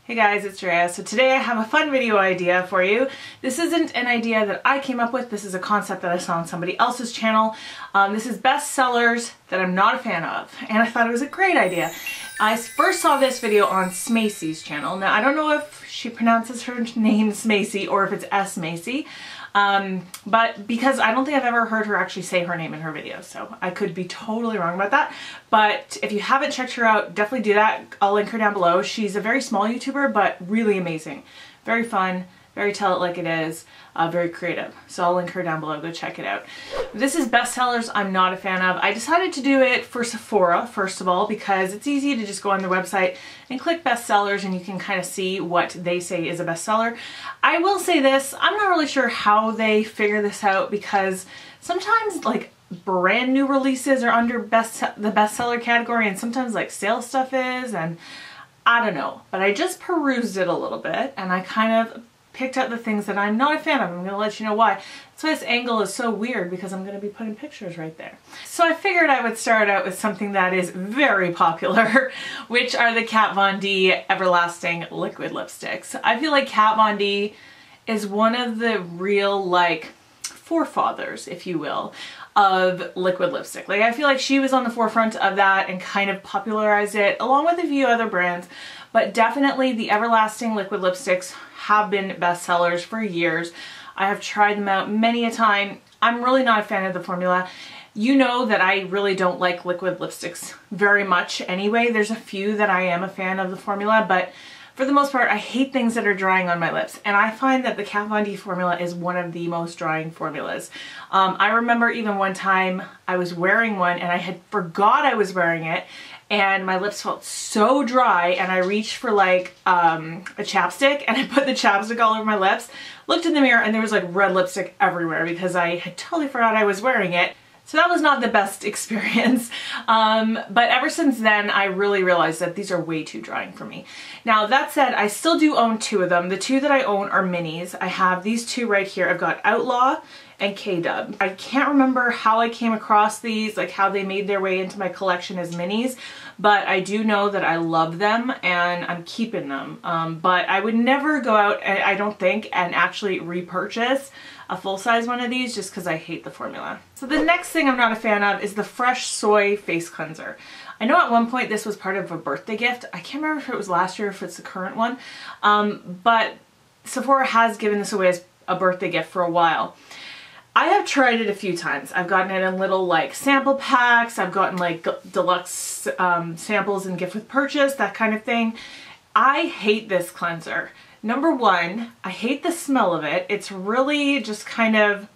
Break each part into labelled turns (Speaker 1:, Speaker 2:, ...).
Speaker 1: Hey guys, it's Drea. So today I have a fun video idea for you. This isn't an idea that I came up with. This is a concept that I saw on somebody else's channel. This is bestsellers that I'm not a fan of, and I thought it was a great idea. I first saw this video on Smacy's channel. Now I don't know if she pronounces her name Smacy or if it's S Macy. But because I don't think I've ever heard her actually say her name in her videos, so I could be totally wrong about that. But if you haven't checked her out, definitely do that. I'll link her down below. She's a very small YouTuber, but really amazing. Very fun, very tell it like it is, very creative. So I'll link her down below, go check it out. This is bestsellers I'm not a fan of. I decided to do it for Sephora, first of all, because it's easy to just go on their website and click bestsellers and you can kind of see what they say is a bestseller. I will say this, I'm not really sure how they figure this out, because sometimes like brand new releases are under the bestseller category and sometimes like sale stuff is, and I don't know. But I just perused it a little bit and I kind of picked up the things that I'm not a fan of. I'm going to let you know why. That's why this angle is so weird, because I'm going to be putting pictures right there. So I figured I would start out with something that is very popular, which are the Kat Von D Everlasting Liquid Lipsticks. I feel like Kat Von D is one of the real like forefathers, if you will, of liquid lipstick. Like I feel like she was on the forefront of that and kind of popularized it along with a few other brands, but definitely the Everlasting Liquid Lipsticks have been bestsellers for years. I have tried them out many a time. I'm really not a fan of the formula. You know that I really don't like liquid lipsticks very much anyway. There's a few that I am a fan of the formula, but for the most part, I hate things that are drying on my lips. And I find that the Kat Von D formula is one of the most drying formulas. I remember even one time I was wearing one and I had forgot I was wearing it, and my lips felt so dry, and I reached for like a chapstick and I put the chapstick all over my lips, looked in the mirror, and there was like red lipstick everywhere because I had totally forgot I was wearing it. So that was not the best experience, but ever since then I really realized that these are way too drying for me. Now that said, I still do own two of them. The two that I own are minis. I have these two right here. I've got Outlaw and K-Dub. I can't remember how I came across these, like how they made their way into my collection as minis, but I do know that I love them and I'm keeping them. But I would never go out, I don't think, and actually repurchase a full-size one of these just because I hate the formula. So the next thing I'm not a fan of is the Fresh Soy Face Cleanser. I know at one point this was part of a birthday gift. I can't remember if it was last year or if it's the current one, but Sephora has given this away as a birthday gift for a while. I have tried it a few times. I've gotten it in little like sample packs. I've gotten like deluxe samples and gift with purchase, that kind of thing. I hate this cleanser. Number one, I hate the smell of it. It's really just kind of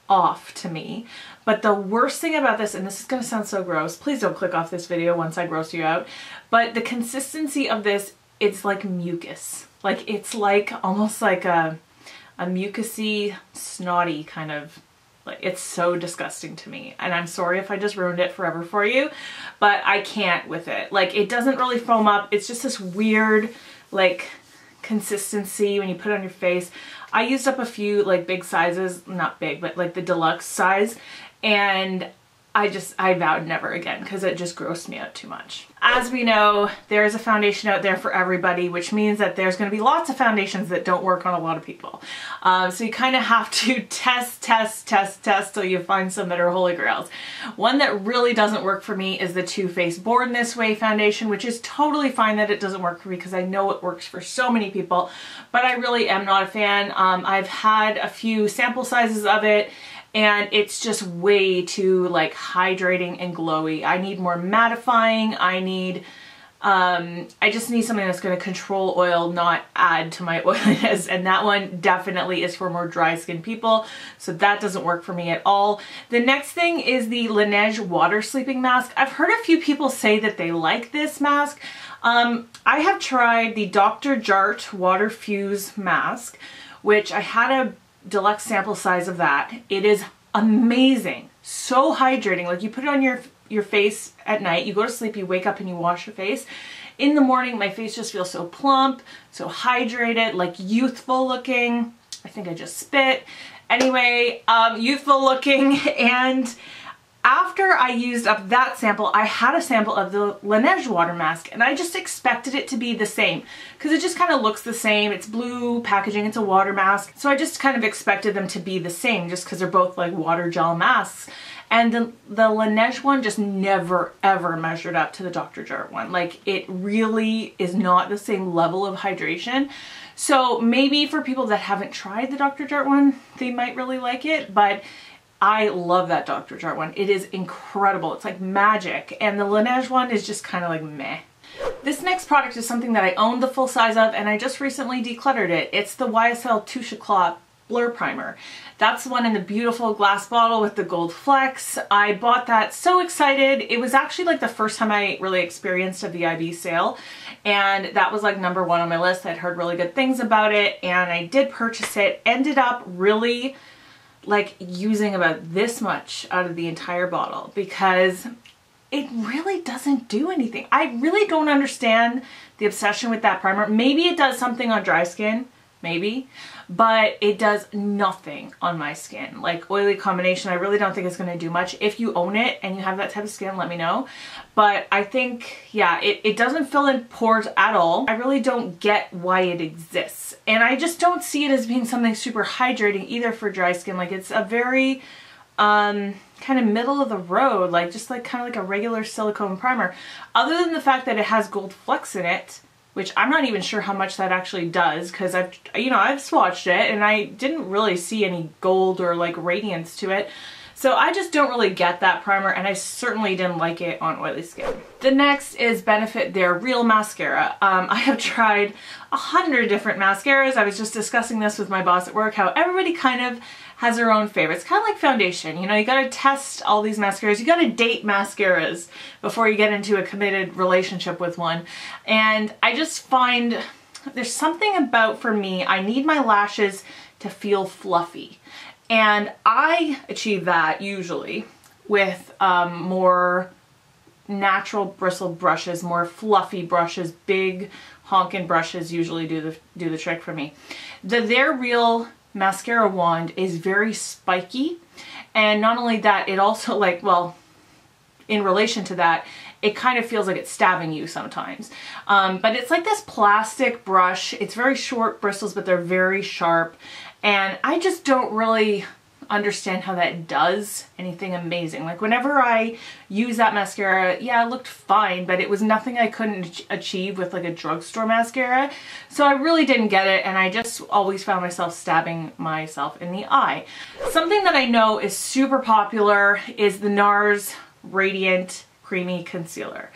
Speaker 1: off to me. But the worst thing about this, and this is gonna sound so gross, please don't click off this video once I gross you out, but the consistency of this, it's like mucus. Like it's like almost like a mucusy, snotty kind of, like it's so disgusting to me. And I'm sorry if I just ruined it forever for you, but I can't with it. Like it doesn't really foam up. It's just this weird like consistency when you put it on your face. I used up a few like big sizes, not big, but like the deluxe size, and I vowed never again because it just grossed me out too much. As we know, there is a foundation out there for everybody, which means that there's going to be lots of foundations that don't work on a lot of people. So you kind of have to test till you find some that are holy grails. One that really doesn't work for me is the Too Faced Born This Way foundation, which is totally fine that it doesn't work for me because I know it works for so many people, but I really am not a fan. I've had a few sample sizes of it, and it's just way too like hydrating and glowy. I need more mattifying. I just need something that's going to control oil, not add to my oiliness. And that one definitely is for more dry skin people. So that doesn't work for me at all. The next thing is the Laneige Water Sleeping Mask. I've heard a few people say that they like this mask. I have tried the Dr. Jart Water Fuse Mask, which I had a deluxe sample size of that. It is amazing, so hydrating. Like you put it on your face at night, you go to sleep, you wake up and you wash your face. In the morning my face just feels so plump, so hydrated, like youthful looking. I think I just spit. Anyway, youthful looking, and After I used up that sample, I had a sample of the Laneige water mask, and I just expected it to be the same because it just kind of looks the same. It's blue packaging, it's a water mask. So I just kind of expected them to be the same just because they're both like water gel masks. And the Laneige one just never ever measured up to the Dr. Jart one. Like, it really is not the same level of hydration. So maybe for people that haven't tried the Dr. Jart one, they might really like it, but I love that Dr. Jart one. It is incredible. It's like magic. And the Laneige one is just kind of like meh. This next product is something that I owned the full size of, and I just recently decluttered it. It's the YSL Touche Eclat Blur Primer. That's the one in the beautiful glass bottle with the gold flecks. I bought that so excited. It was actually like the first time I really experienced a VIB sale, and that was like #1 on my list. I'd heard really good things about it, and I did purchase it. Ended up really like using about this much out of the entire bottle because it really doesn't do anything. I really don't understand the obsession with that primer. Maybe it does something on dry skin, maybe, but it does nothing on my skin. Like, oily combination, I really don't think it's going to do much. If you own it and you have that type of skin, let me know. But I think, yeah, it doesn't fill in pores at all. I really don't get why it exists. And I just don't see it as being something super hydrating either for dry skin. Like, it's a very kind of middle of the road, like just like kind of like a regular silicone primer. Other than the fact that it has gold flecks in it, which I'm not even sure how much that actually does, because I've swatched it and I didn't really see any gold or like radiance to it. So I just don't really get that primer, and I certainly didn't like it on oily skin. The next is Benefit their Real Mascara. I have tried 100 different mascaras. I was just discussing this with my boss at work, how everybody kind of has their own favorites. Kind of like foundation, you know, you gotta test all these mascaras. You gotta date mascaras before you get into a committed relationship with one. And I just find there's something about, for me, I need my lashes to feel fluffy. And I achieve that usually with more natural bristle brushes, more fluffy brushes. Big honkin' brushes usually do the trick for me. Their Real mascara wand is very spiky, and not only that, it also, like, well, in relation to that, it kind of feels like it's stabbing you sometimes. But it's like this plastic brush. It's very short bristles, but they're very sharp. And I just don't really understand how that does anything amazing. Like, whenever I use that mascara, yeah, it looked fine, but it was nothing I couldn't achieve with like a drugstore mascara. So I really didn't get it, and I just always found myself stabbing myself in the eye. Something that I know is super popular is the Nars Radiant Creamy Concealer.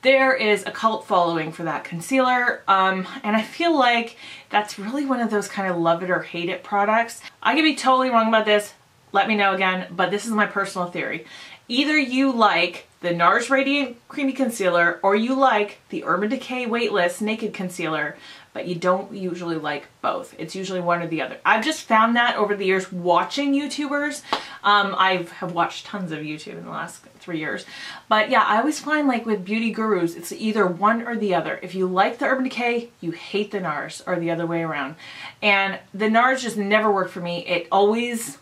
Speaker 1: There is a cult following for that concealer, and I feel like that's really one of those kind of love it or hate it products. I could be totally wrong about this, let me know again, but this is my personal theory. Either you like the Nars Radiant Creamy Concealer, or you like the Urban Decay Weightless Naked Concealer, but you don't usually like both. It's usually one or the other. I've just found that over the years watching YouTubers. I have watched tons of YouTube in the last 3 years. But yeah, I always find, like, with beauty gurus, it's either one or the other. If you like the Urban Decay, you hate the Nars, or the other way around. And the Nars just never worked for me. It always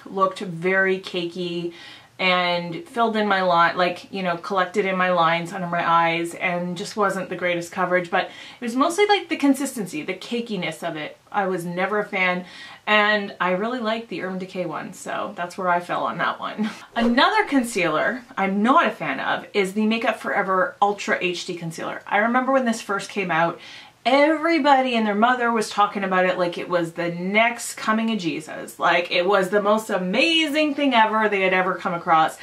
Speaker 1: looked very cakey and filled in my line, like, you know, collected in my lines under my eyes, and just wasn't the greatest coverage. But it was mostly like the consistency, the cakiness of it. I was never a fan, and I really liked the Urban Decay one, so that's where I fell on that one. Another concealer I'm not a fan of is the Makeup Forever Ultra HD Concealer. I remember when this first came out, everybody and their mother was talking about it like it was the next coming of Jesus. Like, it was the most amazing thing ever they had ever come across.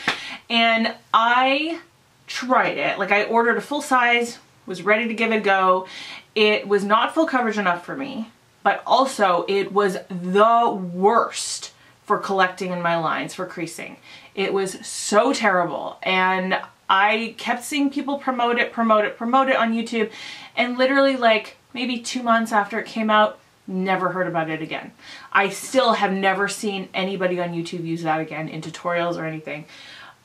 Speaker 1: And I tried it. Like, I ordered a full size, was ready to give it a go. It was not full coverage enough for me, but also it was the worst for collecting in my lines, for creasing. It was so terrible, and I kept seeing people promote it on YouTube, and literally, like, maybe 2 months after it came out, never heard about it again. I still have never seen anybody on YouTube use that again in tutorials or anything.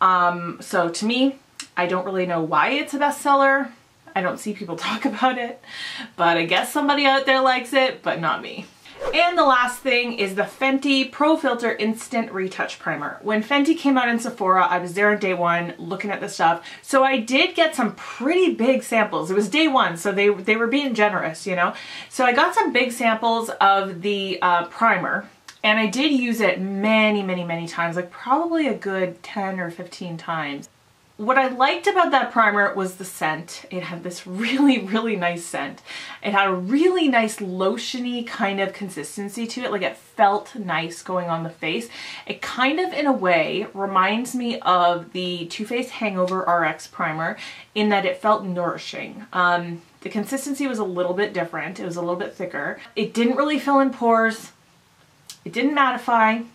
Speaker 1: So to me, I don't really know why it's a bestseller. I don't see people talk about it, but I guess somebody out there likes it, but not me. And the last thing is the Fenty Pro Filtr Instant Retouch Primer. When Fenty came out in Sephora, I was there on day one looking at the stuff. So I did get some pretty big samples. It was day one, so they were being generous, you know. So I got some big samples of the primer. And I did use it many times, like probably a good 10 or 15 times. What I liked about that primer was the scent. It had this really nice scent. It had a really nice lotiony kind of consistency to it, like it felt nice going on the face. It kind of, in a way, reminds me of the Too Faced Hangover RX primer in that it felt nourishing. The consistency was a little bit different. It was a little bit thicker. It didn't really fill in pores. It didn't mattify.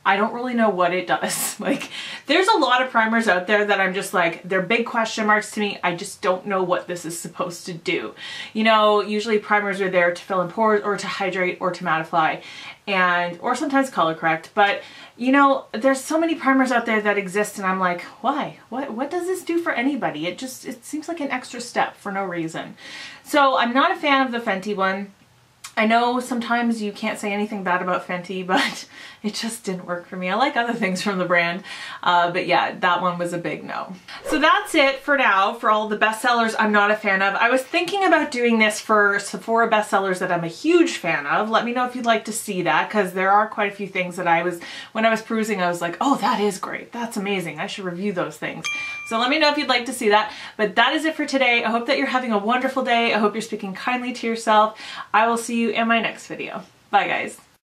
Speaker 1: I don't really know what it does. Like, there's a lot of primers out there that I'm just like, they're big question marks to me. I just don't know what this is supposed to do. You know, usually primers are there to fill in pores or to hydrate or to mattify or sometimes color correct. But, you know, there's so many primers out there that exist and I'm like, why? What does this do for anybody? It seems like an extra step for no reason. So I'm not a fan of the Fenty one. I know sometimes you can't say anything bad about Fenty, but it just didn't work for me. I like other things from the brand, but yeah, that one was a big no. So that's it for now for all the bestsellers I'm not a fan of. I was thinking about doing this for Sephora bestsellers that I'm a huge fan of. Let me know if you'd like to see that, because there are quite a few things that when I was perusing, I was like, oh, that is great. That's amazing. I should review those things. So let me know if you'd like to see that. But that is it for today. I hope that you're having a wonderful day. I hope you're speaking kindly to yourself. I will see you in my next video. Bye, guys.